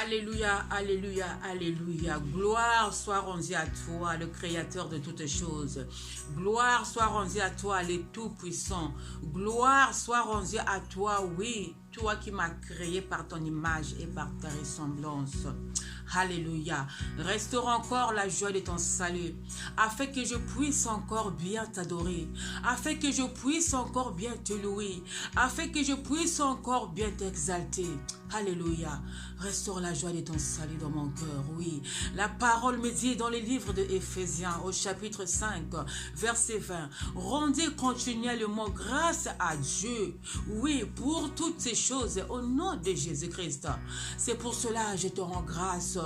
Alléluia, alléluia, alléluia. Gloire soit rendue à toi, le Créateur de toutes choses. Gloire soit rendue à toi, le Tout-Puissant. Gloire soit rendue à toi, oui, toi qui m'as créé par ton image et par ta ressemblance. Alléluia. Restaure encore la joie de ton salut, afin que je puisse encore bien t'adorer, afin que je puisse encore bien te louer, afin que je puisse encore bien t'exalter. Alléluia. Restaure la joie de ton salut dans mon cœur, oui. La parole me dit dans le livre de Éphésiens, au chapitre 5, verset 20, rendez continuellement grâce à Dieu, oui, pour toutes ces choses, au nom de Jésus-Christ. C'est pour cela que je te rends grâce,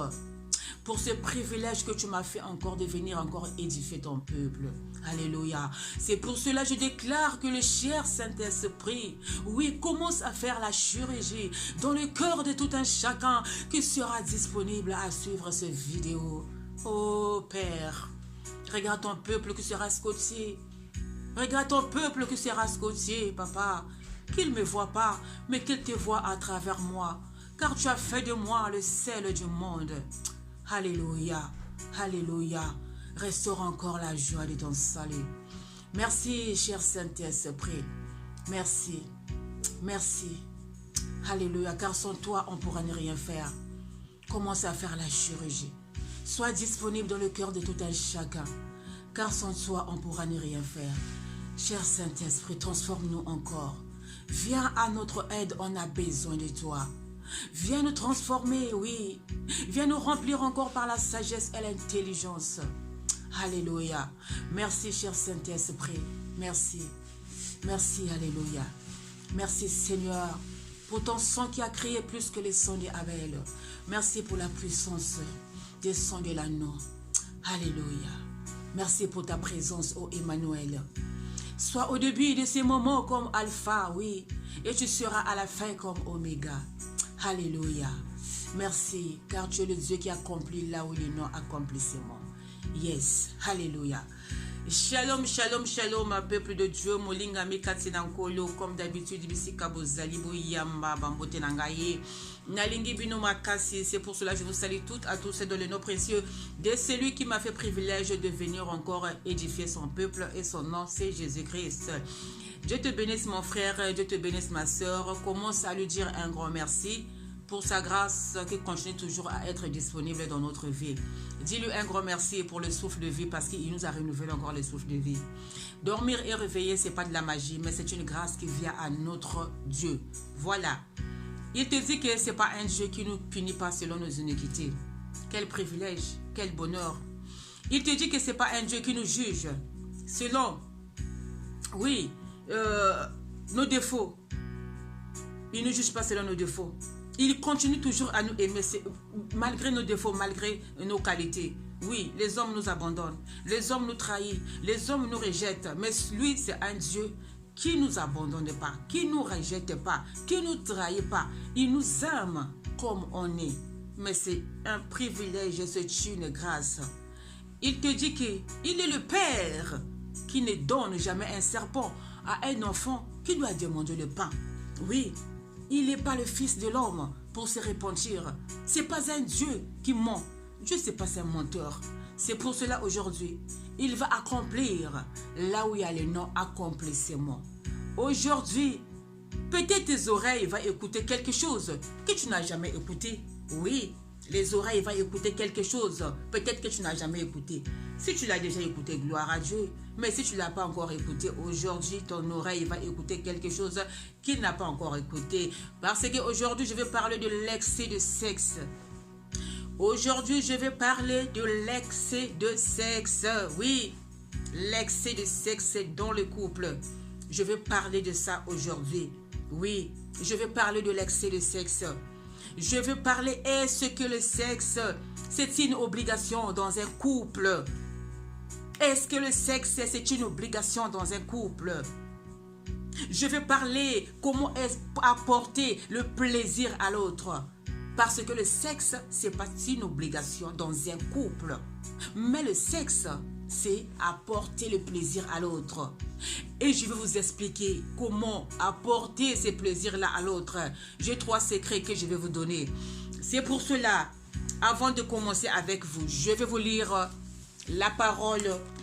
pour ce privilège que tu m'as fait encore de venir encore édifier ton peuple. Alléluia. C'est pour cela que je déclare que le cher Saint-Esprit, oui, commence à faire la chirurgie dans le cœur de tout un chacun qui sera disponible à suivre cette vidéo. Oh Père, regarde ton peuple qui sera scotché. Regarde ton peuple qui sera scotché, papa. Qu'il ne me voit pas, mais qu'il te voit à travers moi. Car tu as fait de moi le sel du monde. Alléluia, alléluia. Restaure encore la joie de ton salut. Merci, cher Saint-Esprit. Merci, merci. Alléluia, car sans toi, on ne pourra ne rien faire. Commence à faire la chirurgie. Sois disponible dans le cœur de tout un chacun, car sans toi, on ne pourra ne rien faire. Cher Saint-Esprit, transforme-nous encore. Viens à notre aide, on a besoin de toi. Viens nous transformer, oui. Viens nous remplir encore par la sagesse et l'intelligence. Alléluia. Merci, cher Saint-Esprit. Merci. Merci, alléluia. Merci, Seigneur, pour ton sang qui a crié plus que les sons d'Abel. Merci pour la puissance des sons de l'agneau. Alléluia. Merci pour ta présence, ô Emmanuel. Sois au début de ces moments comme Alpha, oui, et tu seras à la fin comme Oméga. Alléluia. Merci, car tu es le Dieu qui accomplit là où les noms accomplissement. Yes, alléluia. Shalom, shalom, shalom, peuple de Dieu. Molinga mikatinankolo, comme d'habitude, bisika bozali boyamba bambote nangaye. Nalingi bino makasi, c'est pour cela que je vous salue toutes à tous dans le nom précieux de celui qui m'a fait privilège de venir encore édifier son peuple, et son nom c'est Jésus-Christ. Dieu te bénisse mon frère, Dieu te bénisse ma soeur. Commence à lui dire un grand merci pour sa grâce qui continue toujours à être disponible dans notre vie. Dis-lui un grand merci pour le souffle de vie, parce qu'il nous a renouvelé encore le souffle de vie. Dormir et réveiller, ce n'est pas de la magie, mais c'est une grâce qui vient à notre Dieu. Voilà. Il te dit que ce n'est pas un Dieu qui nous punit pas selon nos iniquités. Quel privilège, quel bonheur. Il te dit que ce n'est pas un Dieu qui nous juge selon, oui, nos défauts. Il ne nous juge pas selon nos défauts. Il continue toujours à nous aimer, malgré nos défauts, malgré nos qualités. Oui, les hommes nous abandonnent, les hommes nous trahissent, les hommes nous rejettent. Mais lui, c'est un Dieu qui ne nous abandonne pas, qui ne nous rejette pas, qui ne nous trahit pas. Il nous aime comme on est. Mais c'est un privilège, c'est une grâce. Il te dit qu'il est le Père qui ne donne jamais un serpent à un enfant qui doit demander le pain. Oui. Il n'est pas le fils de l'homme pour se repentir. Ce n'est pas un Dieu qui ment. Dieu, ce n'est pas un menteur. C'est pour cela aujourd'hui, il va accomplir là où il y a le nom accomplissement. Aujourd'hui, peut-être tes oreilles vont écouter quelque chose que tu n'as jamais écouté. Oui, les oreilles vont écouter quelque chose peut-être que tu n'as jamais écouté. Si tu l'as déjà écouté, gloire à Dieu. Mais si tu ne l'as pas encore écouté, aujourd'hui, ton oreille va écouter quelque chose qu'il n'a pas encore écouté. Parce qu'aujourd'hui, je vais parler de l'excès de sexe. Aujourd'hui, je vais parler de l'excès de sexe. Oui, l'excès de sexe dans le couple. Je vais parler de ça aujourd'hui. Oui, je vais parler de l'excès de sexe. Je vais parler, est-ce que le sexe, c'est une obligation dans un couple? Est-ce que le sexe, c'est une obligation dans un couple? Je vais parler comment apporter le plaisir à l'autre. Parce que le sexe, ce n'est pas une obligation dans un couple. Mais le sexe, c'est apporter le plaisir à l'autre. Et je vais vous expliquer comment apporter ces plaisirs-là à l'autre. J'ai 3 secrets que je vais vous donner. C'est pour cela, avant de commencer avec vous, je vais vous lire la parole,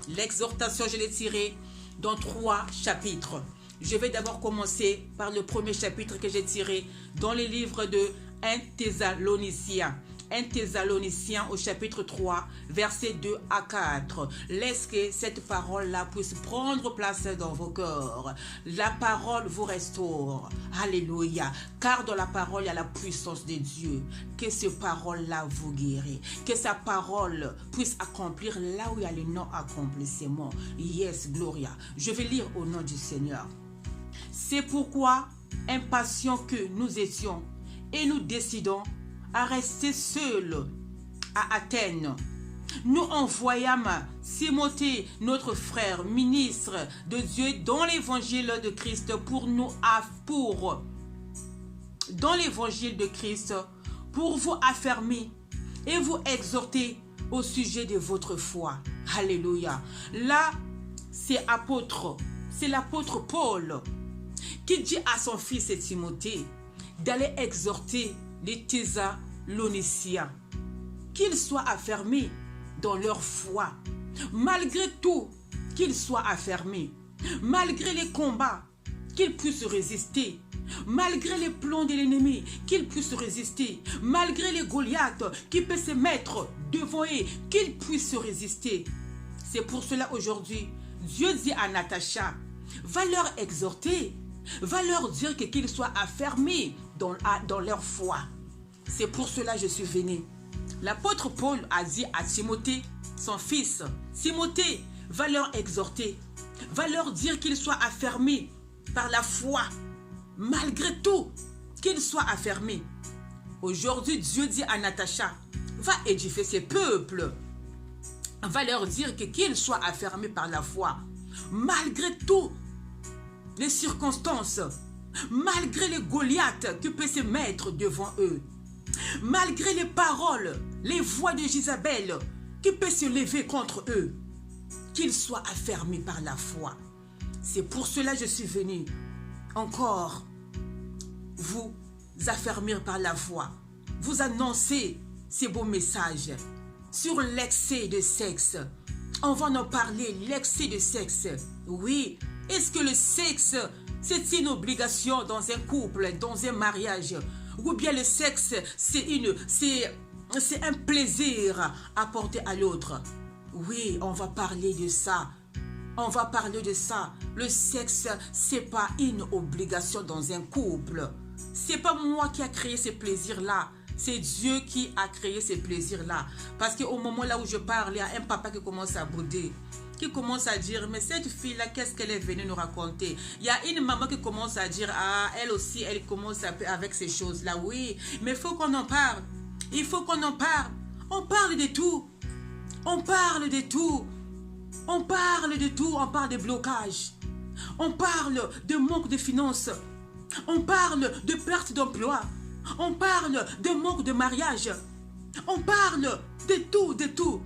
l'exhortation, je l'ai tirée dans 3 chapitres. Je vais d'abord commencer par le premier chapitre que j'ai tiré dans les livres de 1 Thessaloniciens. 1 Thessaloniciens au chapitre 3, versets 2 à 4. Laisse que cette parole-là puisse prendre place dans vos cœurs. La parole vous restaure. Alléluia. Car dans la parole, il y a la puissance de Dieu. Que cette parole-là vous guérit. Que sa parole puisse accomplir là où il y a le non-accomplissement. Yes, Gloria. Je vais lire au nom du Seigneur. C'est pourquoi, impatients que nous étions, et nous décidons à rester seuls à Athènes. Nous envoyâmes Timothée, notre frère, ministre de Dieu dans l'évangile de Christ dans l'évangile de Christ pour vous affermir et vous exhorter au sujet de votre foi. Alléluia. Là, c'est l'apôtre Paul qui dit à son fils Timothée d'aller exhorter les Thessaloniciens, qu'ils soient affermés dans leur foi, malgré tout, qu'ils soient affermés, malgré les combats, qu'ils puissent résister, malgré les plans de l'ennemi, qu'ils puissent résister, malgré les Goliaths qui peuvent se mettre devant eux, qu'ils puissent résister. C'est pour cela aujourd'hui, Dieu dit à Natacha, va leur exhorter, va leur dire qu'ils soient affermés dans leur foi. C'est pour cela que je suis venu. L'apôtre Paul a dit à Timothée, son fils, Timothée, va leur exhorter, va leur dire qu'ils soient affermés par la foi, malgré tout, qu'ils soient affermés. Aujourd'hui, Dieu dit à Natacha, va édifier ses peuples, va leur dire qu'ils soient affermés par la foi, malgré tout, les circonstances, malgré les Goliaths qui peuvent se mettre devant eux, malgré les paroles, les voix de Jézabel qui peuvent se lever contre eux, qu'ils soient affermés par la foi. C'est pour cela que je suis venu encore vous affermir par la foi, vous annoncer ces beaux messages sur l'excès de sexe. On va en parler, l'excès de sexe. Oui, est-ce que le sexe, c'est une obligation dans un couple, dans un mariage? Ou bien le sexe, c'est un plaisir apporté à l'autre? Oui, on va parler de ça. On va parler de ça. Le sexe, c'est pas une obligation dans un couple. C'est pas moi qui a créé ces plaisirs-là. C'est Dieu qui a créé ces plaisirs-là. Parce qu'au moment là où je parle, il y a un papa qui commence à bouder, qui commence à dire, mais cette fille-là, qu'est-ce qu'elle est venue nous raconter? Il y a une maman qui commence à dire, ah, elle aussi, elle commence avec ces choses-là. Oui, mais il faut qu'on en parle. Il faut qu'on en parle. On parle de tout. On parle de tout. On parle de tout. On parle de blocage. On parle de manque de finances. On parle de perte d'emploi. On parle de manque de mariage. On parle de tout, de tout.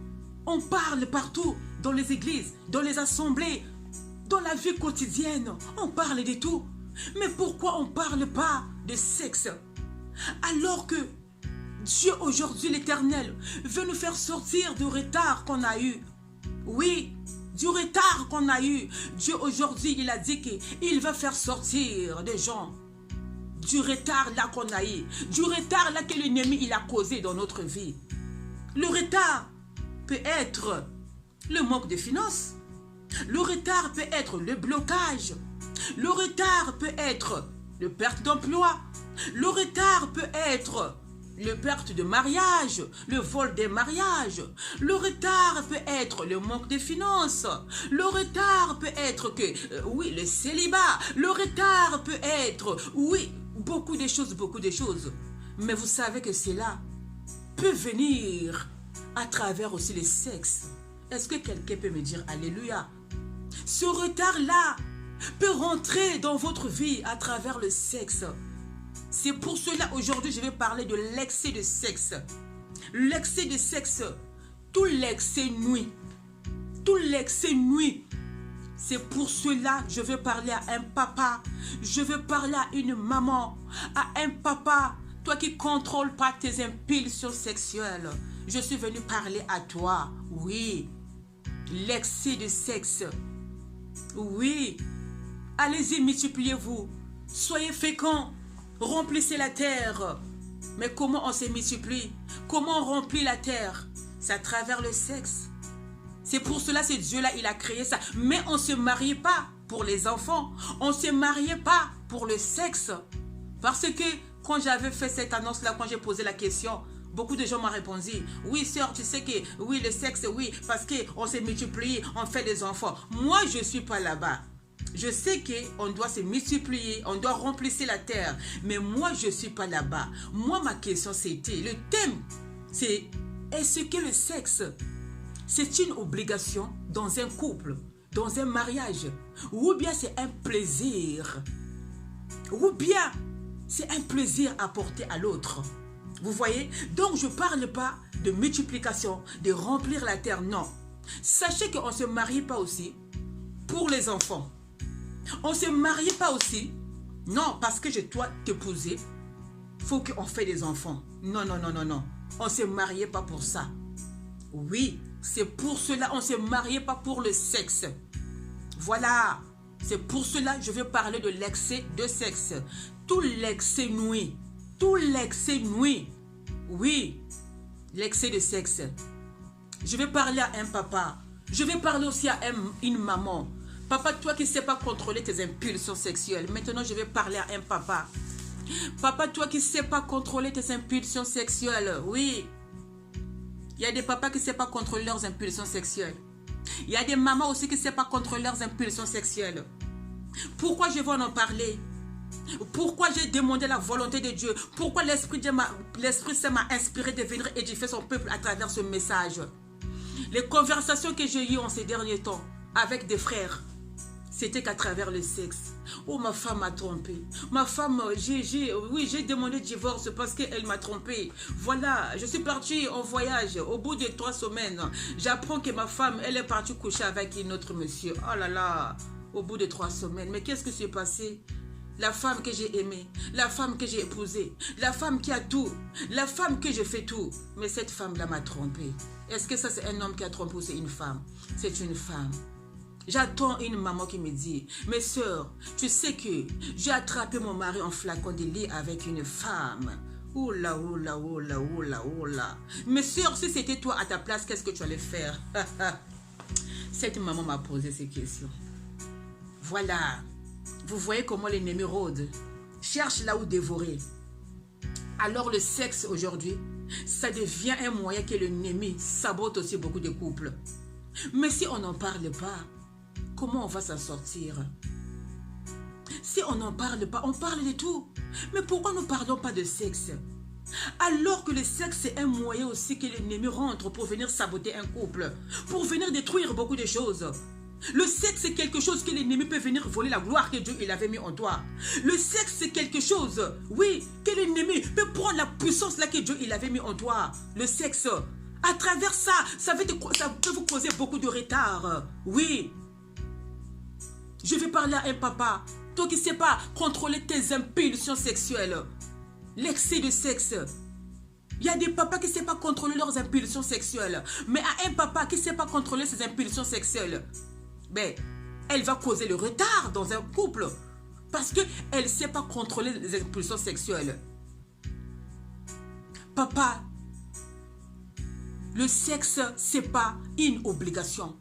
On parle partout, dans les églises, dans les assemblées, dans la vie quotidienne. On parle de tout. Mais pourquoi on ne parle pas de sexe? Alors que Dieu aujourd'hui, l'Éternel, veut nous faire sortir du retard qu'on a eu. Oui, du retard qu'on a eu. Dieu aujourd'hui, il a dit qu'il va faire sortir des gens du retard là qu'on a eu, du retard là que l'ennemi il a causé dans notre vie. Le retard peut être le manque de finances, le retard peut être le blocage, le retard peut être la perte d'emploi, le retard peut être la perte de mariage, le vol des mariages, le retard peut être le manque de finances, le retard peut être que, oui, le célibat, le retard peut être, oui, beaucoup de choses. Mais vous savez que cela peut venir à travers aussi le sexe. Est-ce que quelqu'un peut me dire Alléluia? Ce retard-là peut rentrer dans votre vie à travers le sexe. C'est pour cela aujourd'hui je vais parler de l'excès de sexe. L'excès de sexe, tout l'excès nuit. Tout l'excès nuit. C'est pour cela que je veux parler à un papa, je veux parler à une maman, à un papa toi qui ne contrôles pas tes impulsions sexuelles, je suis venu parler à toi. Oui, l'excès de sexe. Oui, allez-y, multipliez-vous. Soyez féconds, remplissez la terre. Mais comment on se multiplie? Comment on remplit la terre? C'est à travers le sexe. C'est pour cela que Dieu-là, il a créé ça. Mais on ne se mariait pas pour les enfants. On ne se mariait pas pour le sexe. Parce que quand j'avais fait cette annonce-là, quand j'ai posé la question, beaucoup de gens m'ont répondu, oui sœur, tu sais que oui, le sexe, oui, parce qu'on se multiplie, on fait des enfants. Moi, je ne suis pas là-bas. Je sais qu'on doit se multiplier, on doit remplir la terre. Mais moi, je ne suis pas là-bas. Moi, ma question, c'était, le thème, c'est, est-ce que le sexe, c'est une obligation dans un couple, dans un mariage, ou bien c'est un plaisir, ou bien c'est un plaisir apporté à l'autre. Vous voyez? Donc, je ne parle pas de multiplication, de remplir la terre, non. Sachez qu'on ne se marie pas aussi pour les enfants. On ne se marie pas aussi, non, parce que je dois t'épouser, il faut qu'on fasse des enfants. Non, non, non, non, non. On ne se mariait pas pour ça. Oui, c'est pour cela on ne se mariait pas pour le sexe. Voilà, c'est pour cela que je vais parler de l'excès de sexe. Tout l'excès nuit. Tout l'excès nuit. Oui, l'excès de sexe. Je vais parler à un papa. Je vais parler aussi à une maman. Papa, toi qui ne sais pas contrôler tes impulsions sexuelles. Maintenant, je vais parler à un papa. Papa, toi qui ne sais pas contrôler tes impulsions sexuelles. Oui. Il y a des papas qui ne savent pas contrôler leurs impulsions sexuelles. Il y a des mamans aussi qui ne savent pas contrôler leurs impulsions sexuelles. Pourquoi je vais en parler? Pourquoi j'ai demandé la volonté de Dieu? Pourquoi l'Esprit Saint m'a inspiré de venir édifier son peuple à travers ce message? Les conversations que j'ai eues en ces derniers temps avec des frères, c'était qu'à travers le sexe. Oh, ma femme m'a trompé. Ma femme, j'ai demandé divorce parce qu'elle m'a trompé. Voilà, je suis partie en voyage. Au bout de 3 semaines, j'apprends que ma femme, elle est partie coucher avec un autre monsieur. Oh là là, au bout de 3 semaines. Mais qu'est-ce qui s'est passé? La femme que j'ai aimée, la femme que j'ai épousée, la femme qui a tout, la femme que je fais tout. Mais cette femme-là m'a trompé. Est-ce que ça c'est un homme qui a trompé ou c'est une femme? C'est une femme. J'attends une maman qui me dit, mes soeurs, tu sais que j'ai attrapé mon mari en flacon de lit avec une femme. Oula, oula, oula, oula, oula. Mes soeurs, si c'était toi à ta place, qu'est-ce que tu allais faire? Cette maman m'a posé ces questions. Voilà. Vous voyez comment l'ennemi rôde. Cherche là où dévorer. Alors le sexe aujourd'hui, ça devient un moyen que l'ennemi sabote aussi beaucoup de couples. Mais si on n'en parle pas, comment on va s'en sortir? Si on n'en parle pas, on parle de tout. Mais pourquoi ne parlons pas de sexe? Alors que le sexe, c'est un moyen aussi que l'ennemi rentre pour venir saboter un couple, pour venir détruire beaucoup de choses. Le sexe, c'est quelque chose que l'ennemi peut venir voler la gloire que Dieu il avait mis en toi. Le sexe, c'est quelque chose, oui, que l'ennemi peut prendre la puissance là que Dieu il avait mis en toi. Le sexe, à travers ça, ça peut vous causer beaucoup de retard. Oui. Je vais parler à un papa. Toi qui ne sais pas contrôler tes impulsions sexuelles. L'excès de sexe. Il y a des papas qui ne savent pas contrôler leurs impulsions sexuelles. Mais à un papa qui ne sait pas contrôler ses impulsions sexuelles, ben, elle va causer le retard dans un couple. Parce qu'elle ne sait pas contrôler les impulsions sexuelles. Papa, le sexe, ce n'est pas une obligation.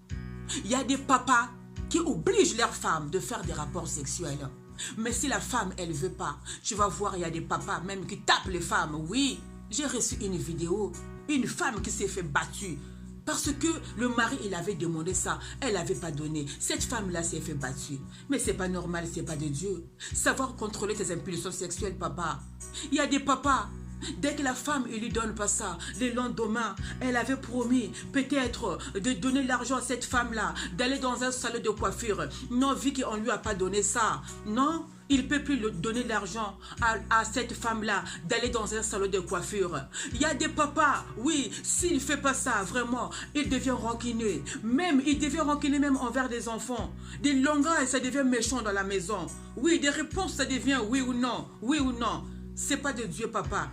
Il y a des papas qui obligent leurs femmes de faire des rapports sexuels. Mais si la femme, elle ne veut pas, tu vas voir, il y a des papas même qui tapent les femmes. Oui, j'ai reçu une vidéo, une femme qui s'est fait battue. Parce que le mari, il avait demandé ça, elle n'avait pas donné. Cette femme-là s'est fait battue. Mais ce n'est pas normal, ce n'est pas de Dieu. Savoir contrôler tes impulsions sexuelles, papa. Il y a des papas, dès que la femme ne lui donne pas ça, le lendemain, elle avait promis peut-être de donner l'argent à cette femme-là, d'aller dans un salon de coiffure. Non, vu qu'on ne lui a pas donné ça, non, il ne peut plus donner l'argent à cette femme-là d'aller dans un salon de coiffure. Il y a des papas, oui, s'il ne fait pas ça, vraiment, il devient rancunier. Même, il devient rancunier même envers des enfants. Des langages, ça devient méchant dans la maison. Oui, des réponses, ça devient oui ou non, oui ou non. c'est pas de Dieu, papa.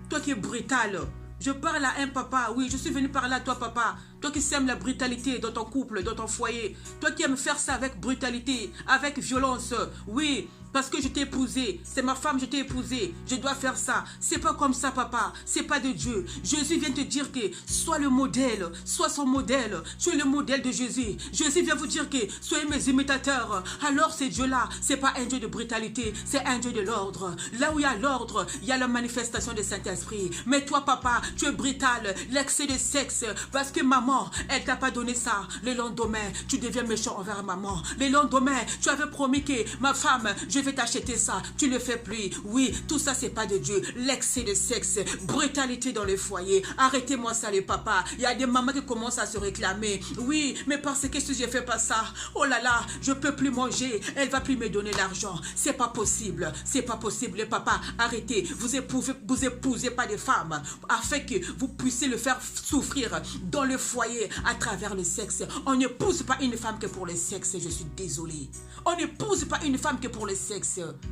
Toi qui es brutal. Je parle à un papa, oui, je suis venu parler à toi, papa. Toi qui sèmes la brutalité dans ton couple, dans ton foyer. Toi qui aimes faire ça avec brutalité, avec violence. Oui, parce que je t'ai épousé. C'est ma femme, je t'ai épousé. Je dois faire ça. C'est pas comme ça, papa. C'est pas de Dieu. Jésus vient te dire que sois le modèle. Sois son modèle. Tu es le modèle de Jésus. Jésus vient vous dire que soyez mes imitateurs. Alors ce Dieu-là, c'est pas un Dieu de brutalité. C'est un Dieu de l'ordre. Là où il y a l'ordre, il y a la manifestation du Saint-Esprit. Mais toi, papa, tu es brutal. L'excès de sexe. Parce que maman, elle t'a pas donné ça. Le lendemain, tu deviens méchant envers maman. Le lendemain, tu avais promis que ma femme, je vais t'acheter ça. Tu ne le fais plus. Oui, tout ça, c'est pas de Dieu. L'excès de sexe, brutalité dans le foyer. Arrêtez-moi ça, les papas. Il y a des mamans qui commencent à se réclamer. Oui, mais parce que si je fais pas ça, oh là là, je peux plus manger. Elle va plus me donner l'argent. C'est pas possible. C'est pas possible, les papas. Arrêtez. Vous épousez pas des femmes afin que vous puissiez le faire souffrir dans le foyer à travers le sexe. On n'épouse pas une femme que pour le sexe. Je suis désolée. On n'épouse pas une femme que pour le sexe.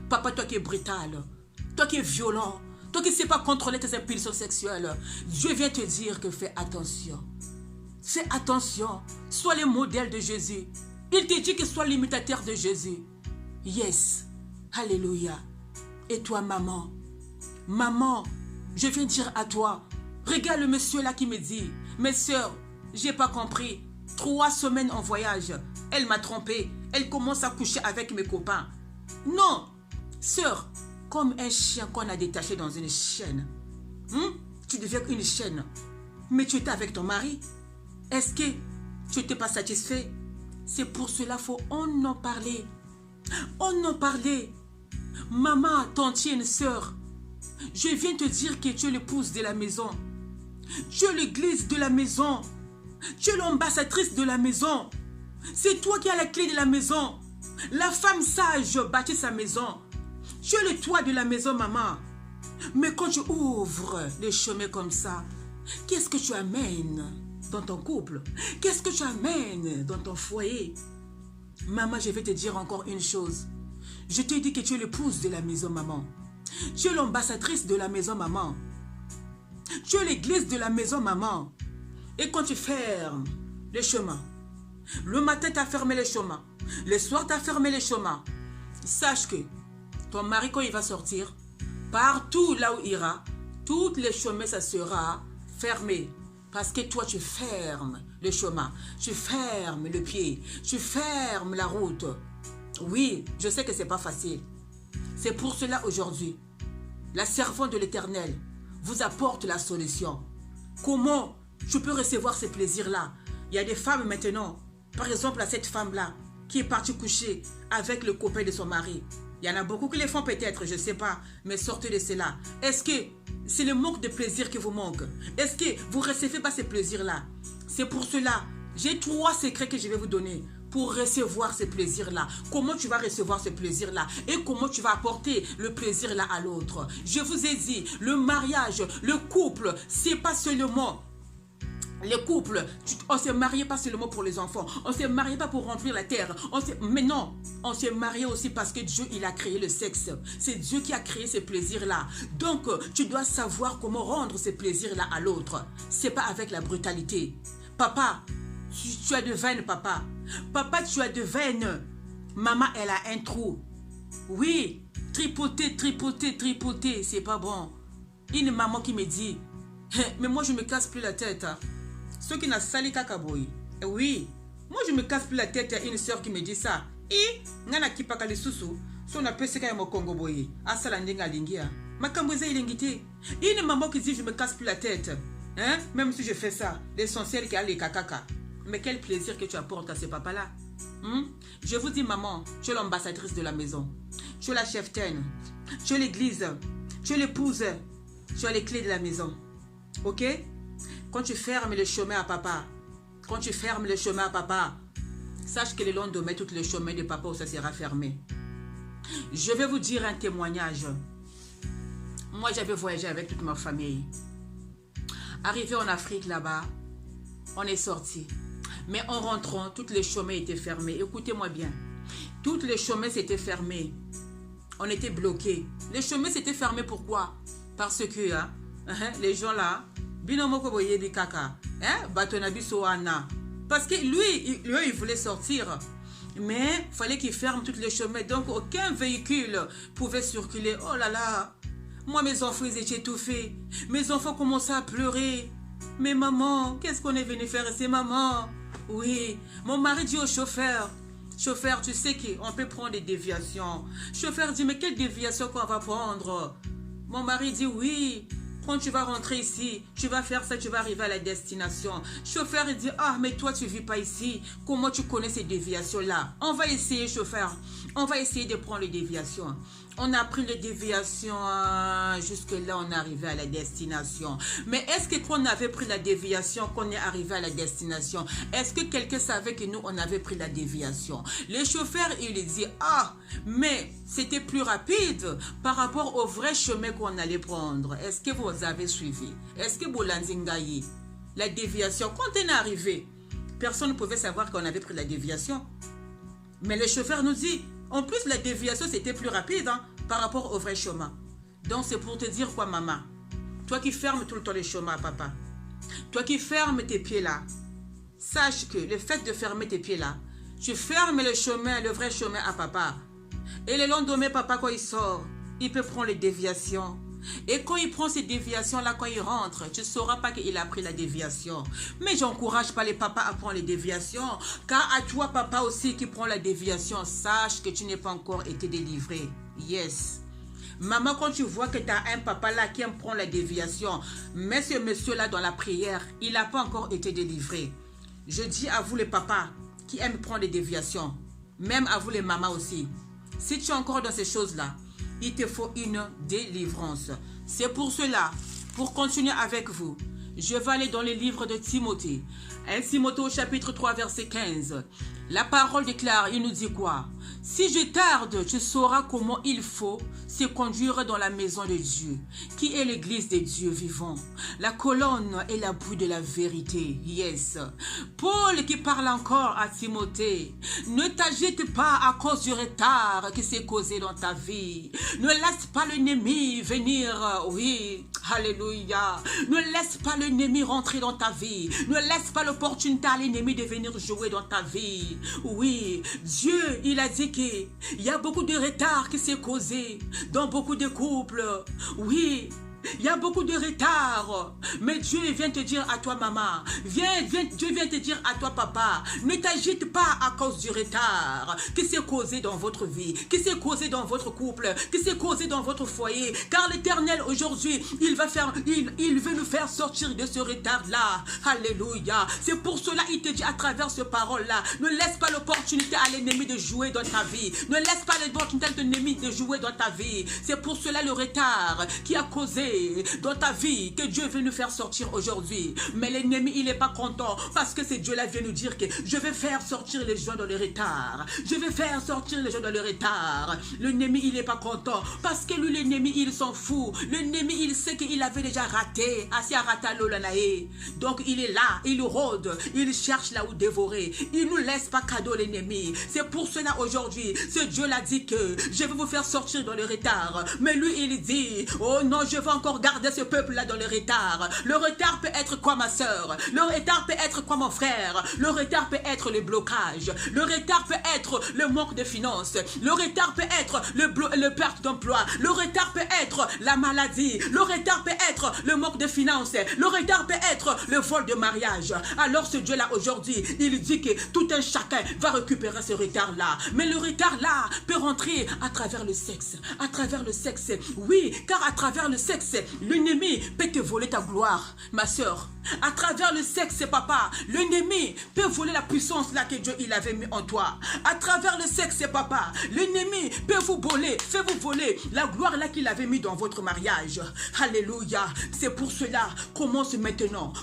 Papa, toi qui es brutal, toi qui es violent, toi qui ne sais pas contrôler tes impulsions sexuelles, Dieu vient te dire que fais attention. Fais attention. Sois le modèle de Jésus. Il te dit que sois l'imitateur de Jésus. Yes. Alléluia. Et toi, maman? Maman, je viens dire à toi, regarde le monsieur là qui me dit, mes soeurs, j'ai pas compris. 3 semaines en voyage, elle m'a trompé. Elle commence à coucher avec mes copains. Non, sœur, comme un chien qu'on a détaché dans une chaîne. Tu deviens une chaîne. Mais tu étais avec ton mari. Est-ce que tu n'étais pas satisfait? C'est pour cela qu'il faut en parler. On en parler. Maman, tantienne, sœur, je viens te dire que tu es l'épouse de la maison. Tu es l'église de la maison. Tu es l'ambassadrice de la maison. C'est toi qui as la clé de la maison. La femme sage bâtit sa maison. Tu es le toit de la maison, maman. Mais quand tu ouvres les chemins comme ça, qu'est-ce que tu amènes dans ton couple? Qu'est-ce que tu amènes dans ton foyer? Maman, je vais te dire encore une chose. Je te dis que tu es l'épouse de la maison, maman. Tu es l'ambassadrice de la maison, maman. Tu es l'église de la maison, maman. Et quand tu fermes les chemins, le matin, tu as fermé les chemins, le soir, tu as fermé les chemins, sache que ton mari, quand il va sortir, partout là où il ira, tous les chemins, ça sera fermé. Parce que toi, tu fermes le chemin, tu fermes le pied, tu fermes la route. Oui, je sais que ce n'est pas facile. C'est pour cela aujourd'hui, la servante de l'Éternel vous apporte la solution. Comment je peux recevoir ces plaisirs-là? Il y a des femmes maintenant, par exemple à cette femme-là, qui est partie coucher avec le copain de son mari. Il y en a beaucoup qui les font peut-être, je ne sais pas, mais sortez de cela. Est-ce que c'est le manque de plaisir qui vous manque? Est-ce que vous ne recevez pas ces plaisirs-là? C'est pour cela, j'ai 3 secrets que je vais vous donner pour recevoir ces plaisirs-là. Comment tu vas recevoir ces plaisirs-là et comment tu vas apporter le plaisir-là à l'autre. Je vous ai dit, le mariage, le couple, c'est pas seulement... Les couples, on ne s'est marié pas seulement pour les enfants, on ne s'est marié pas pour remplir la terre, mais non, on s'est marié aussi parce que Dieu, il a créé le sexe. C'est Dieu qui a créé ces plaisirs-là. Donc, tu dois savoir comment rendre ces plaisirs-là à l'autre. Ce n'est pas avec la brutalité. Papa, tu as de veines, papa. Papa, tu as de veines. Maman, elle a un trou. Oui, tripoter, tripoter, tripoter, c'est pas bon. Une maman qui me dit, mais moi, je ne me casse plus la tête. Ceux qui n'ont sali kakaboy. Oui, moi je me casse plus la tête à une soeur qui me dit ça. Et, nana ki pakali susu, son appelle ce qu'il y a mon Congo boy. Asala ndenga lingia. Ma kamboza ilingité. Une maman qui dit je me casse plus la tête. Hein? Même si je fais ça, l'essentiel qui a les kakaka. Mais quel plaisir que tu apportes à ces papas-là. Je vous dis maman, tu es l'ambassadrice de la maison. Tu es la cheftaine. Tu es l'église. Tu es l'épouse. Tu as les clés de la maison. Ok? Quand tu fermes le chemin à papa, sache que le lendemain, tout le chemin de papa, ça sera fermé. Je vais vous dire un témoignage. Moi, j'avais voyagé avec toute ma famille. Arrivé en Afrique là-bas, on est sorti. Mais en rentrant, tous les chemins étaient fermés. Écoutez-moi bien. Tous les chemins étaient fermés. on était bloqués. Les chemins s'étaient fermés, pourquoi? Parce que les gens là, parce que lui, il voulait sortir. Mais il fallait qu'il ferme tous les chemins. Donc, aucun véhicule pouvait circuler. Oh là là. Moi, mes enfants, ils étaient étouffés. Mes enfants commençaient à pleurer. Mais maman, qu'est-ce qu'on est venu faire ici, maman? Oui. Mon mari dit au chauffeur, chauffeur, tu sais qu'on peut prendre des déviations. Chauffeur dit, mais quelle déviation qu'on va prendre? Mon mari dit, oui. Quand tu vas rentrer ici, tu vas faire ça, tu vas arriver à la destination. Chauffeur, il dit, ah, mais toi, tu ne vis pas ici. Comment tu connais ces déviations-là? On va essayer, chauffeur. On va essayer de prendre les déviations. On a pris les déviations, jusque-là, on est arrivé à la destination. Mais est-ce que quand on avait pris la déviation, qu'on est arrivé à la destination, est-ce que quelqu'un savait que nous, on avait pris la déviation? Les chauffeurs, ils disent, ah, mais c'était plus rapide par rapport au vrai chemin qu'on allait prendre. Est-ce que vous avez suivi? Est-ce que Bolandingayi, la déviation, quand on est arrivé, personne ne pouvait savoir qu'on avait pris la déviation. Mais le chauffeur nous dit, en plus, la déviation, c'était plus rapide par rapport au vrai chemin. Donc, c'est pour te dire quoi, maman? Toi qui fermes tout le temps les chemins, papa. Toi qui fermes tes pieds là. Sache que le fait de fermer tes pieds là, tu fermes le chemin, le vrai chemin à papa. Et le lendemain, papa, quand il sort, il peut prendre les déviations. Et quand il prend ces déviations-là, quand il rentre, tu ne sauras pas qu'il a pris la déviation. Mais j'encourage pas les papas à prendre les déviations. Car à toi, papa aussi, qui prend la déviation, sache que tu n'es pas encore été délivré. Yes. Maman, quand tu vois que tu as un papa là qui aime prendre la déviation, mets ce monsieur-là dans la prière. Il n'a pas encore été délivré. Je dis à vous les papas qui aiment prendre des déviations, même à vous les mamans aussi. Si tu es encore dans ces choses-là, il te faut une délivrance. C'est pour cela, pour continuer avec vous, je vais aller dans les livres de Timothée. 1 Timothée au chapitre 3, verset 15. La parole déclare, il nous dit quoi? Si je tarde, tu sauras comment il faut se conduire dans la maison de Dieu, qui est l'église des dieux vivants, la colonne et l'appui de la vérité. Yes. Paul qui parle encore à Timothée, ne t'agite pas à cause du retard qui s'est causé dans ta vie. Ne laisse pas l'ennemi venir. Oui, alléluia. Ne laisse pas l'ennemi rentrer dans ta vie. Ne laisse pas l'opportunité à l'ennemi de venir jouer dans ta vie. Oui, Dieu, il a dit qu'il y a beaucoup de retard qui s'est causé dans beaucoup de couples. Oui, il y a beaucoup de retard. Mais Dieu vient te dire à toi, maman. Dieu vient te dire à toi, papa. Ne t'agite pas à cause du retard qui s'est causé dans votre vie, qui s'est causé dans votre couple, qui s'est causé dans votre foyer. Car l'Éternel, aujourd'hui, il veut nous faire sortir de ce retard-là. Alléluia. C'est pour cela qu'il te dit à travers ce parole-là, ne laisse pas l'opportunité à l'ennemi de jouer dans ta vie. Ne laisse pas l'opportunité à l'ennemi de jouer dans ta vie. C'est pour cela le retard qui a causé dans ta vie que Dieu veut nous faire sortir aujourd'hui. Mais l'ennemi, il n'est pas content parce que c'est Dieu-là vient nous dire que je vais faire sortir les gens dans le retard. Je vais faire sortir les gens dans le retard. L'ennemi, il n'est pas content parce que lui, l'ennemi, il s'en fout. L'ennemi, il sait qu'il avait déjà raté. Donc, il est là, il rôde, il cherche là où dévorer. Il ne nous laisse pas cadeau l'ennemi. C'est pour cela aujourd'hui, ce Dieu-là dit que je vais vous faire sortir dans le retard. Mais lui, il dit, oh non, je vais encore garder ce peuple-là dans le retard. Le retard peut être quoi, ma soeur? Le retard peut être quoi, mon frère? Le retard peut être le blocage. Le retard peut être le manque de finances. Le retard peut être le perte d'emploi. Le retard peut être la maladie. Le retard peut être le manque de finances. Le retard peut être le vol de mariage. Alors ce Dieu-là aujourd'hui, il dit que tout un chacun va récupérer ce retard-là. Mais le retard-là peut rentrer à travers le sexe. À travers le sexe. Oui, car à travers le sexe, l'ennemi peut te voler ta gloire, ma soeur. À travers le sexe, papa, l'ennemi peut voler la puissance là que Dieu il avait mis en toi. À travers le sexe, papa, l'ennemi peut vous voler, fait vous voler la gloire là qu'il avait mis dans votre mariage. Alléluia. C'est pour cela, commence maintenant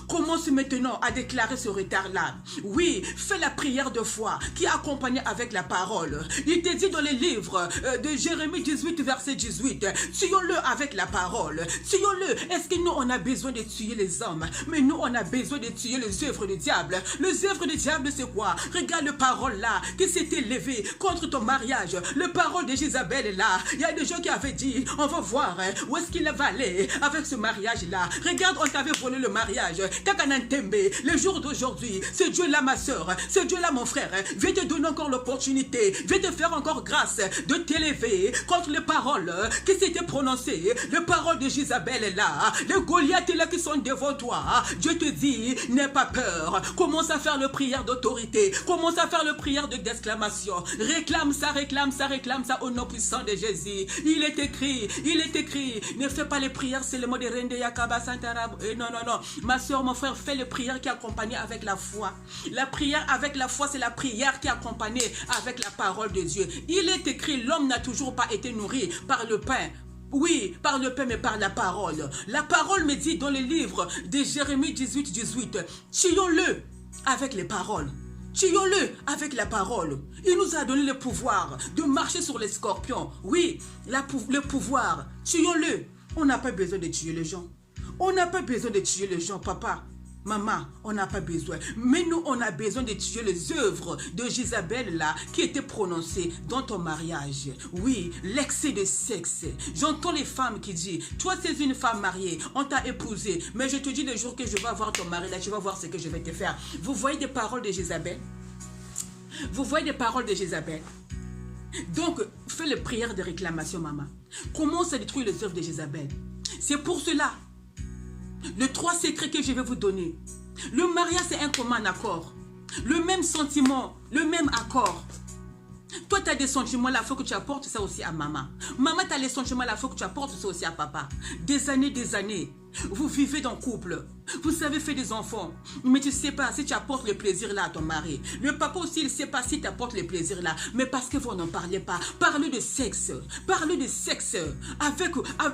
à déclarer ce retard là. Oui, fais la prière de foi qui est accompagnée avec la parole. Il te dit dans les livres de Jérémie 18 verset 18, tuons-le avec la parole. Tuons-le. Est-ce que nous on a besoin de tuer les hommes? Mais nous on a besoin de tuer les œuvres du diable. Les œuvres du diable, c'est quoi? Regarde le parole là, qui s'est élevé contre ton mariage. Le parole de Jézabel est là. Il y a des gens qui avaient dit, on va voir où est-ce qu'il va aller avec ce mariage-là. Regarde, on t'avait volé le mariage. Kakanantembe, le jour d'aujourd'hui, ce Dieu-là, ma soeur, ce Dieu-là, mon frère, vient te donner encore l'opportunité, vient te faire encore grâce de t'élever contre les paroles qui s'étaient prononcées. Les paroles de Jézabel est là. Les Goliaths là qui sont devant toi. Dieu te dit, n'aie pas peur. Commence à faire le prière d'autorité. Commence à faire le prière d'exclamation. Réclame ça, réclame ça, réclame ça au nom puissant de Jésus. Il est écrit, ne fais pas les prières, c'est le mot de Rende Yakaba Santarab. Non, non, non. Ma soeur, mon frère, fais les prières qui accompagnent avec la foi. La prière avec la foi, c'est la prière qui est accompagnée avec la parole de Dieu. Il est écrit, l'homme n'a toujours pas été nourri par le pain. Oui, par le pain, mais par la parole. La parole me dit dans le livre de Jérémie 18, 18, tuons-le avec les paroles. Tuons-le avec la parole. Il nous a donné le pouvoir de marcher sur les scorpions. Oui, le pouvoir. Tuons-le. On n'a pas besoin de tuer les gens. On n'a pas besoin de tuer les gens, papa. Maman, on n'a pas besoin. Mais nous, on a besoin de tuer les œuvres de Jézabel là qui étaient prononcées dans ton mariage. Oui, l'excès de sexe. J'entends les femmes qui disent, toi, c'est une femme mariée, on t'a épousée, mais je te dis le jour que je vais voir ton mari là, tu vas voir ce que je vais te faire. Vous voyez des paroles de Jézabel? Vous voyez des paroles de Jézabel? Donc, fais les prières de réclamation, maman. Commence à détruire les œuvres de Jézabel. C'est pour cela. Les 3 secrets que je vais vous donner. Le mariage, c'est un commun accord. Le même sentiment, le même accord. Toi, tu as des sentiments là, il faut que tu apportes ça aussi à maman. Maman, tu as les sentiments là, il faut que tu apportes ça aussi à papa. Des années. Vous vivez dans le couple. Vous avez fait des enfants. Mais tu ne sais pas si tu apportes le plaisir là à ton mari. Le papa aussi, il ne sait pas si tu apportes le plaisir là. Mais parce que vous n'en parlez pas. Parlez de sexe. Parlez de sexe.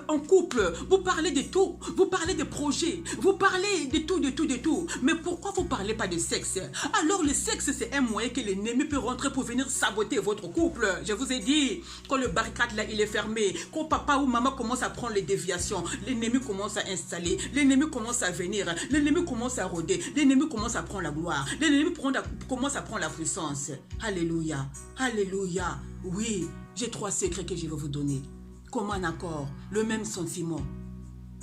En couple, vous parlez de tout. Vous parlez de projets. Vous parlez de tout. Mais pourquoi vous ne parlez pas de sexe? Alors le sexe, c'est un moyen que l'ennemi peut rentrer pour venir saboter votre couple. Je vous ai dit, quand le barricade là, il est fermé, quand papa ou maman commence à prendre les déviations, l'ennemi commence à installer, l'ennemi commence à venir, l'ennemi commence à rôder, l'ennemi commence à prendre la gloire, l'ennemi commence à prendre la puissance. Alléluia, alléluia. Oui, j'ai 3 secrets que je vais vous donner. Comme un accord, le même sentiment.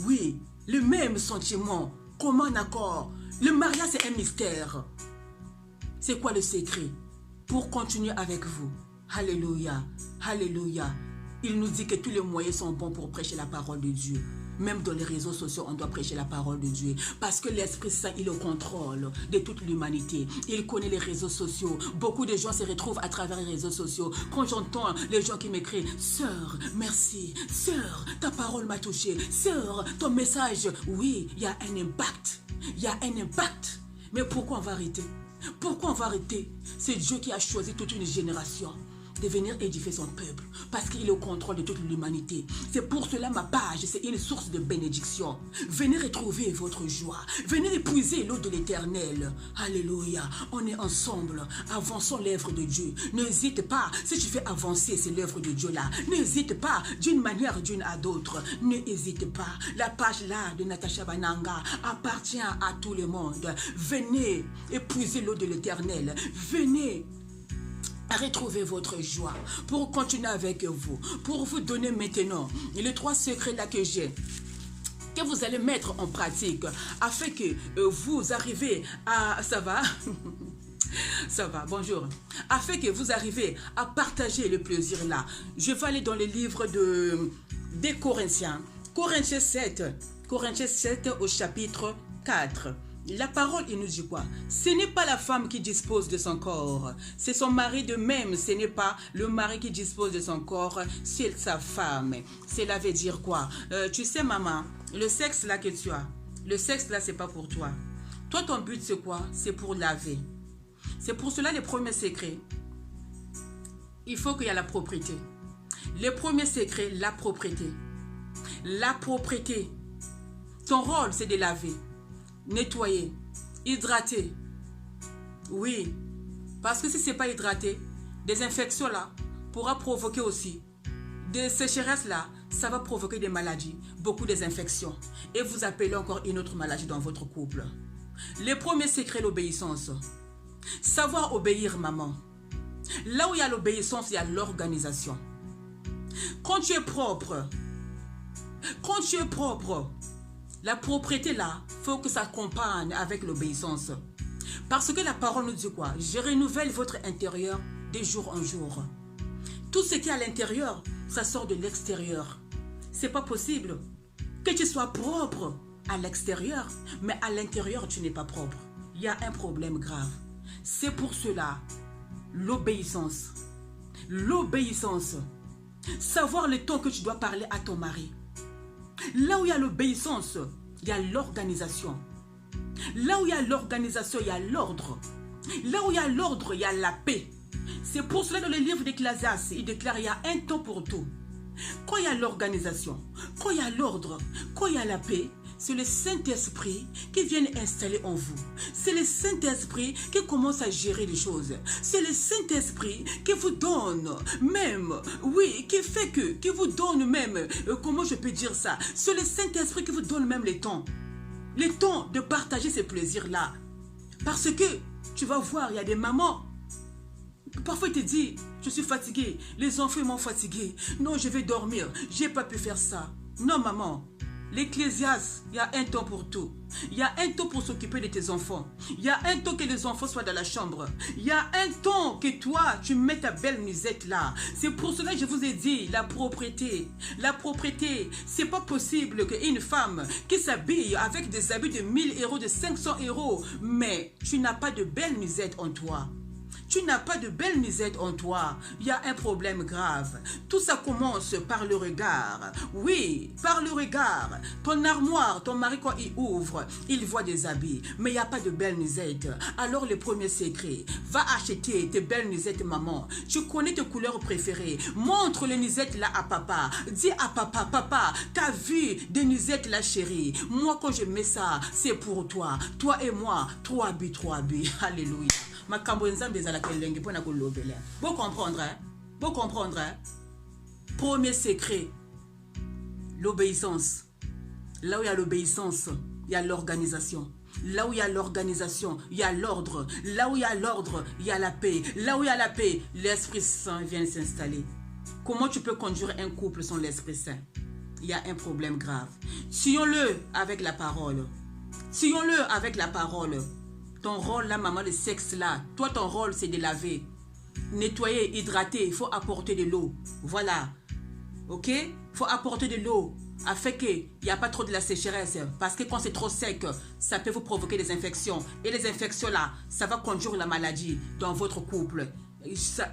Oui, le même sentiment, comme un accord. Le mariage, c'est un mystère. C'est quoi le secret? Pour continuer avec vous. Alléluia, alléluia. Il nous dit que tous les moyens sont bons pour prêcher la parole de Dieu. Même dans les réseaux sociaux, on doit prêcher la parole de Dieu. Parce que l'Esprit Saint, il est au contrôle de toute l'humanité. Il connaît les réseaux sociaux. Beaucoup de gens se retrouvent à travers les réseaux sociaux. Quand j'entends les gens qui m'écrivent, « Sœur, merci. Sœur, ta parole m'a touché. Sœur, ton message. » Oui, il y a un impact. Il y a un impact. Mais pourquoi on va arrêter? Pourquoi on va arrêter? C'est Dieu qui a choisi toute une génération de venir édifier son peuple, parce qu'il est au contrôle de toute l'humanité. C'est pour cela ma page, c'est une source de bénédiction. Venez retrouver votre joie, venez épuiser l'eau de l'Éternel. Alléluia, on est ensemble, avançons l'œuvre de Dieu. N'hésite pas, si tu fais avancer c'est l'œuvre de Dieu là, n'hésite pas d'une manière d'une à d'autre, n'hésite pas. La page là de Natacha Bananga appartient à tout le monde. Venez épuiser l'eau de l'Éternel, venez retrouvez votre joie pour continuer avec vous, pour vous donner maintenant les 3 secrets là que j'ai, que vous allez mettre en pratique afin que vous arrivez à... Ça va? Ça va, bonjour. Afin que vous arrivez à partager le plaisir là. Je vais aller dans le livre des Corinthiens. Corinthiens 7 au chapitre 4. La parole, il nous dit quoi? Ce n'est pas la femme qui dispose de son corps, c'est son mari de même. Ce n'est pas le mari qui dispose de son corps, c'est sa femme. Cela veut dire quoi? Tu sais, maman, le sexe là que tu as, le sexe là, c'est pas pour toi. Toi, ton but, c'est quoi? C'est pour laver. C'est pour cela, les premiers secrets, il faut qu'il y ait la propriété. Les premiers secrets, la propriété. La propriété. Ton rôle, c'est de laver. Nettoyer, hydrater. Oui, parce que si ce n'est pas hydraté, des infections là pourra provoquer aussi des sécheresses là, ça va provoquer des maladies, beaucoup des infections. Et vous appelez encore une autre maladie dans votre couple. Le premier secret, l'obéissance. Savoir obéir, maman. Là où il y a l'obéissance, il y a l'organisation. Quand tu es propre, la propreté là, il faut que ça accompagne avec l'obéissance. Parce que la parole nous dit quoi? Je renouvelle votre intérieur de jour en jour. Tout ce qui est à l'intérieur, ça sort de l'extérieur. C'est pas possible que tu sois propre à l'extérieur, mais à l'intérieur, tu n'es pas propre. Il y a un problème grave. C'est pour cela, l'obéissance. L'obéissance. Savoir le temps que tu dois parler à ton mari. Là où il y a l'obéissance, il y a l'organisation. Là où il y a l'organisation, il y a l'ordre. Là où il y a l'ordre, il y a la paix. C'est pour cela dans le livre d'Ecclésiaste, il déclare qu'il y a un temps pour tout. Quand il y a l'organisation, quand il y a l'ordre, quand il y a la paix, c'est le Saint-Esprit qui vient installer en vous. C'est le Saint-Esprit qui commence à gérer les choses. C'est le Saint-Esprit qui vous donne même, oui, qui vous donne même, comment je peux dire ça? C'est le Saint-Esprit qui vous donne même le temps de partager ces plaisirs-là. Parce que, tu vas voir, il y a des mamans, parfois il te dit, je suis fatiguée, les enfants m'ont fatiguée, non je vais dormir, j'ai pas pu faire ça. Non maman, l'Ecclésiaste, il y a un temps pour tout. Il y a un temps pour s'occuper de tes enfants. Il y a un temps que les enfants soient dans la chambre. Il y a un temps que toi, tu mets ta belle musette là. C'est pour cela que je vous ai dit, la propreté. La propreté, c'est pas possible qu'une femme qui s'habille avec des habits de 1000 €, de 500 €, mais tu n'as pas de belle musette en toi. Tu n'as pas de belle musette en toi. Il y a un problème grave. Tout ça commence par le regard. Oui, par le regard. Ton armoire, ton mari, quand il ouvre, il voit des habits. Mais il n'y a pas de belle musette. Alors le premier secret, va acheter tes belles musettes, maman. Tu connais tes couleurs préférées. Montre les musettes là à papa. Dis à papa, papa, t'as vu des musettes là, chérie? Moi, quand je mets ça, c'est pour toi. Toi et moi, 3 buts, 3 buts. Alléluia. Vous comprendre, hein? Vous comprendre, hein? Premier secret, l'obéissance. Là où il y a l'obéissance, il y a l'organisation. Là où il y a l'organisation, il y a l'ordre. Là où il y a l'ordre, il y a la paix. Là où il y a la paix, l'Esprit Saint vient s'installer. Comment tu peux conduire un couple sans l'Esprit Saint? Il y a un problème grave. Tuons-le avec la parole. Tuons-le avec la parole. Ton rôle là, maman, le sexe là, toi ton rôle c'est de laver, nettoyer, hydrater, il faut apporter de l'eau. Voilà. Ok? Il faut apporter de l'eau afin qu'il n'y a pas trop de la sécheresse. Parce que quand c'est trop sec, ça peut vous provoquer des infections. Et les infections là, ça va conduire la maladie dans votre couple.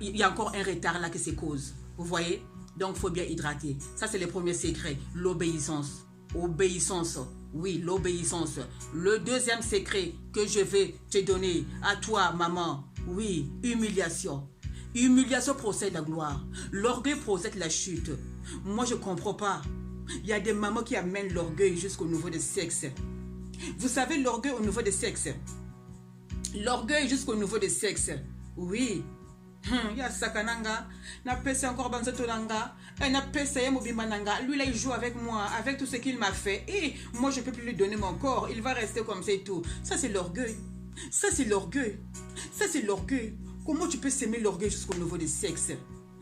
Il y a encore un retard là qui se cause. Vous voyez? Donc il faut bien hydrater. Ça c'est le premier secret, l'obéissance. Obéissance. Oui, l'obéissance. Le deuxième secret que je vais te donner à toi, maman. Oui, humiliation. Humiliation procède la gloire. L'orgueil procède la chute. Moi, je ne comprends pas. Il y a des mamans qui amènent l'orgueil jusqu'au niveau du sexe. Vous savez, l'orgueil au niveau du sexe. L'orgueil jusqu'au niveau du sexe. Oui. Ya sakananga, na pesa encore banzatolanga, na pesa ya mobimananga. Lui là il joue avec moi, avec tout ce qu'il m'a fait. Et moi je peux plus lui donner mon corps, il va rester comme ça et tout. Ça c'est l'orgueil. Ça c'est l'orgueil. Ça c'est l'orgueil. Comment tu peux s'aimer l'orgueil jusqu'au niveau du sexe?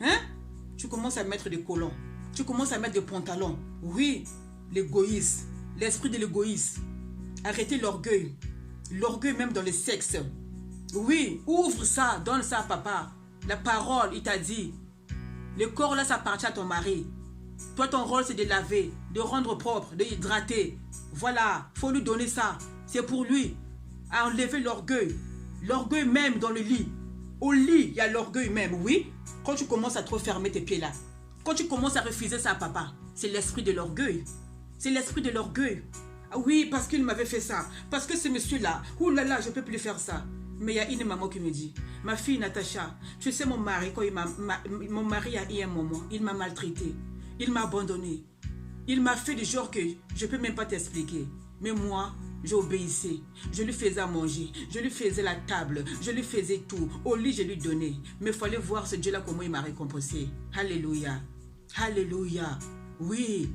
Hein? Tu commences à mettre des collants, tu commences à mettre des pantalons. Oui, l'égoïsme, l'esprit de l'égoïsme. Arrêtez l'orgueil. L'orgueil même dans le sexe. Oui, ouvre ça, donne ça à papa. La parole, il t'a dit, le corps là, ça appartient à ton mari. Toi, ton rôle, c'est de laver, de rendre propre, de hydrater. Voilà, il faut lui donner ça. C'est pour lui. À enlever l'orgueil. L'orgueil même dans le lit. Au lit, il y a l'orgueil même, oui. Quand tu commences à trop fermer tes pieds là, quand tu commences à refuser ça à papa, c'est l'esprit de l'orgueil. C'est l'esprit de l'orgueil. Ah oui, parce qu'il m'avait fait ça. Parce que ce monsieur-là, oulala, je ne peux plus faire ça. Mais il y a une maman qui me dit, ma fille Natacha, tu sais mon mari, quand mon mari a eu un moment, il m'a maltraité, il m'a abandonné, il m'a fait du genre que je ne peux même pas t'expliquer. Mais moi, j'obéissais, je lui faisais à manger, je lui faisais la table, je lui faisais tout, au lit je lui donnais. Mais il fallait voir ce Dieu-là comment il m'a récompensé. Alléluia, alléluia, oui,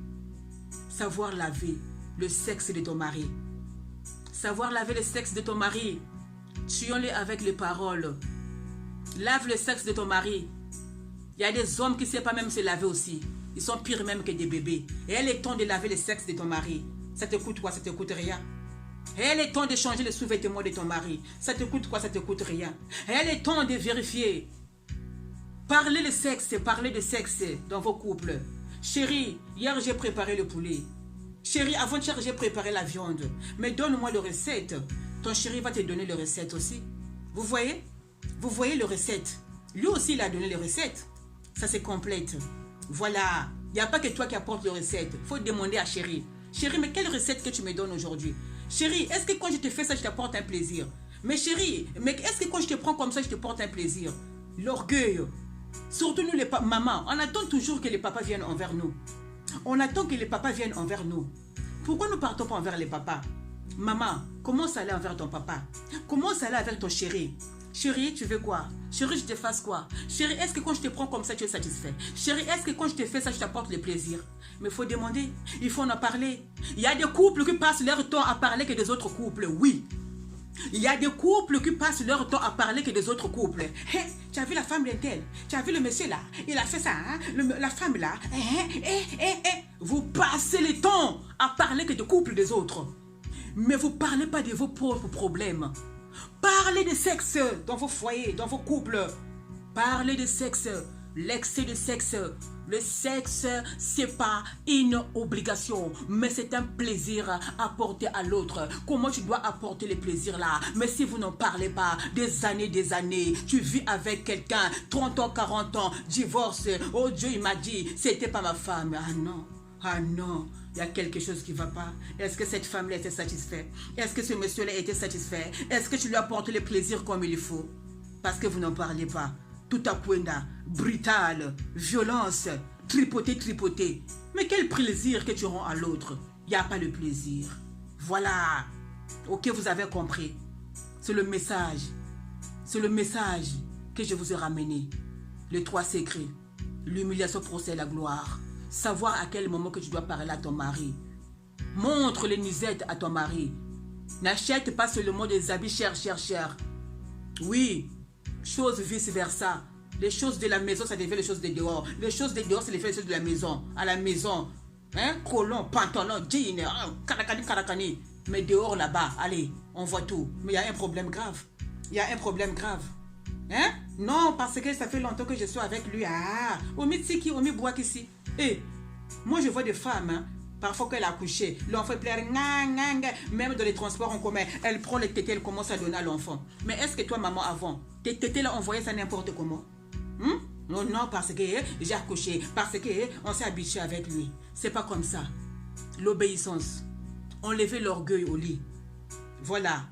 savoir laver le sexe de ton mari. Savoir laver le sexe de ton mari. Tuons-les avec les paroles. Lave le sexe de ton mari. Il y a des hommes qui ne savent pas même se laver aussi. Ils sont pires même que des bébés. Et il est temps de laver le sexe de ton mari. Ça te coûte quoi? Ça te coûte rien. Et il est temps de changer les sous-vêtements de ton mari. Ça te coûte quoi? Ça te coûte rien. Et il est temps de vérifier. Parlez de sexe dans vos couples. Chérie, hier j'ai préparé le poulet. Chérie, avant-hier j'ai préparé la viande. Mais donne-moi le recette. Ton chéri va te donner le recette aussi. Vous voyez? Vous voyez le recette. Lui aussi il a donné les recettes. Ça se complète. Voilà. Il n'y a pas que toi qui apportes les recettes. Il faut demander à chérie. Chérie, mais quelle recette que tu me donnes aujourd'hui? Chérie, est-ce que quand je te fais ça, je t'apporte un plaisir? Mais chérie, mais est-ce que quand je te prends comme ça, je te porte un plaisir? L'orgueil. Surtout nous les mamans, on attend toujours que les papas viennent envers nous. On attend que les papas viennent envers nous. Pourquoi nous ne partons pas envers les papas? Maman, comment ça allait envers ton papa? Comment ça allait avec ton chéri? Chérie, tu veux quoi? Chérie, je te fasse quoi? Chérie, est-ce que quand je te prends comme ça, tu es satisfait? Chérie, est-ce que quand je te fais ça, je t'apporte le plaisir? Mais il faut demander, il faut en parler. Il y a des couples qui passent leur temps à parler que des autres couples, oui. Il y a des couples qui passent leur temps à parler que des autres couples. Hey, tu as vu la femme d'Intel? Tu as vu le monsieur là? Il a fait ça, hein? La femme là? Vous passez le temps à parler que des couples des autres. Mais vous ne parlez pas de vos propres problèmes. Parlez de sexe dans vos foyers, dans vos couples. Parlez de sexe, l'excès de sexe. Le sexe, ce n'est pas une obligation, mais c'est un plaisir apporté à l'autre. Comment tu dois apporter le plaisir là? Mais si vous n'en parlez pas, des années, tu vis avec quelqu'un, 30 ans, 40 ans, divorce. Oh Dieu, il m'a dit, c'était pas ma femme. Ah non, il y a quelque chose qui ne va pas. Est-ce que cette femme-là était satisfaite? Est-ce que ce monsieur-là était satisfait? Est-ce que tu lui apportes le plaisir comme il faut? Parce que vous n'en parlez pas. Tout à coup, brutal, violence, tripoter. Mais quel plaisir que tu rends à l'autre? Il n'y a pas de plaisir. Voilà. Ok, vous avez compris. C'est le message. C'est le message que je vous ai ramené. Les 3 secrets. L'humiliation procède la gloire. Savoir à quel moment que tu dois parler à ton mari. Montre les nuisettes à ton mari. N'achète pas seulement des habits chers. Oui, chose vice-versa. Les choses de la maison, ça devient les choses de dehors. Les choses de dehors, c'est les choses de la maison. À la maison, hein, colon, pantalon, jean, karakani. Mais dehors, là-bas, allez, on voit tout. Mais il y a un problème grave. Hein? Non, parce que ça fait longtemps que je suis avec lui. Ah, Omi Tsiki, Omi Boak ici. Et moi, je vois des femmes, hein, parfois qu'elle a accouché, l'enfant pleure, même dans les transports en commun, elle prend les tétés, elle commence à donner à l'enfant. Mais est-ce que toi, maman, avant, tes tétés là, on voyait ça n'importe comment? Non, parce que j'ai accouché, parce que on s'est habitué avec lui. C'est pas comme ça. L'obéissance. Enlever l'orgueil au lit. Voilà.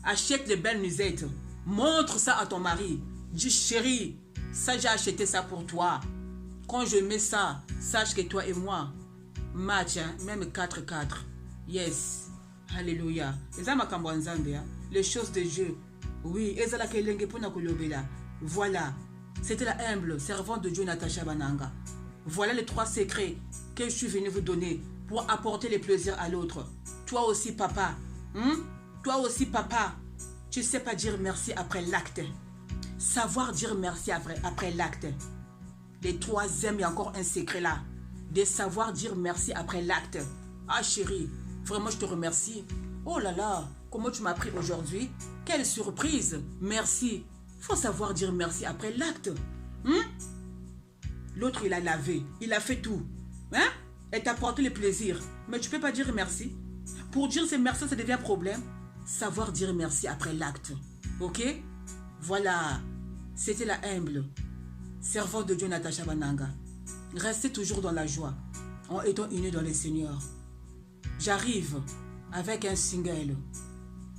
Achète les belles nuisettes. Montre ça à ton mari. Dis chérie, ça j'ai acheté ça pour toi. Quand je mets ça, sache que toi et moi, match, hein, même 4-4. Yes. Alléluia. Les choses de Dieu. Oui. Voilà. C'était la humble servante de Dieu Natacha Bananga. Voilà les 3 secrets que je suis venu vous donner pour apporter le plaisir à l'autre. Toi aussi, papa. Toi aussi, papa. Tu ne sais pas dire merci après l'acte. Savoir dire merci après l'acte. Le 3e, il y a encore un secret là. De savoir dire merci après l'acte. Ah chérie, vraiment je te remercie. Oh là là, comment tu m'as pris aujourd'hui? Quelle surprise. Merci. Il faut savoir dire merci après l'acte. L'autre, il a lavé. Il a fait tout. Hein? Elle t'a apporté le plaisir. Mais tu ne peux pas dire merci. Pour dire c'est merci, ça devient un problème. Savoir dire merci après l'acte. Ok? Voilà. C'était la humble servante de Dieu Natacha Bananga. Restez toujours dans la joie en étant unis dans le Seigneur. J'arrive avec un single.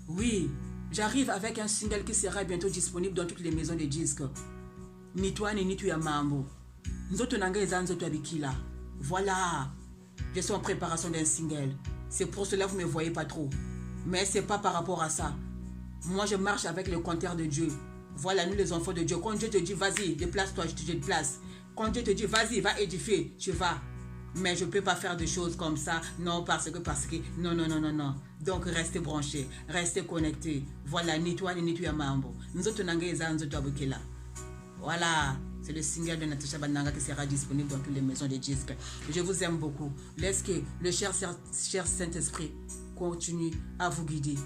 Oui, j'arrive avec un single qui sera bientôt disponible dans toutes les maisons de disques. Ni toi ni tu ya mambo. Nzoto nanga eza nzoto abikila. Voilà. Je suis en préparation d'un single. C'est pour cela que vous ne me voyez pas trop. Mais ce n'est pas par rapport à ça. Moi, je marche avec le compteur de Dieu. Voilà, nous les enfants de Dieu. Quand Dieu te dit, vas-y, déplace-toi, je te déplace. Quand Dieu te dit, vas-y, va édifier, tu vas. mais je ne peux pas faire des choses comme ça. Non, parce que, non, non, non, non, non. Donc, restez branchés, restez connectés. Voilà, nettoie mambo. Nous autres, voilà, c'est le single de Natacha Bananga qui sera disponible dans toutes les maisons de disques. Je vous aime beaucoup. Laisse que le cher Saint-Esprit continue à vous guider,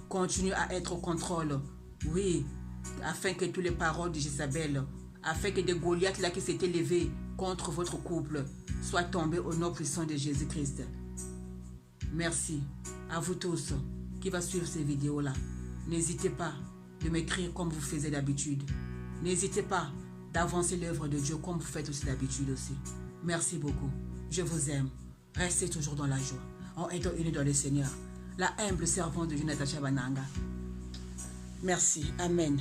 continue à être au contrôle. Oui, afin que toutes les paroles de Jézabel, afin que des Goliaths là qui s'étaient levés contre votre couple soient tombés au nom puissant de Jésus-Christ. Merci à vous tous qui va suivre ces vidéos-là. N'hésitez pas de m'écrire comme vous faisiez d'habitude. N'hésitez pas d'avancer l'œuvre de Dieu comme vous faites aussi d'habitude aussi. Merci beaucoup. Je vous aime. Restez toujours dans la joie, en étant unis dans le Seigneur. La humble servante de Natacha Bananga. Merci. Amen.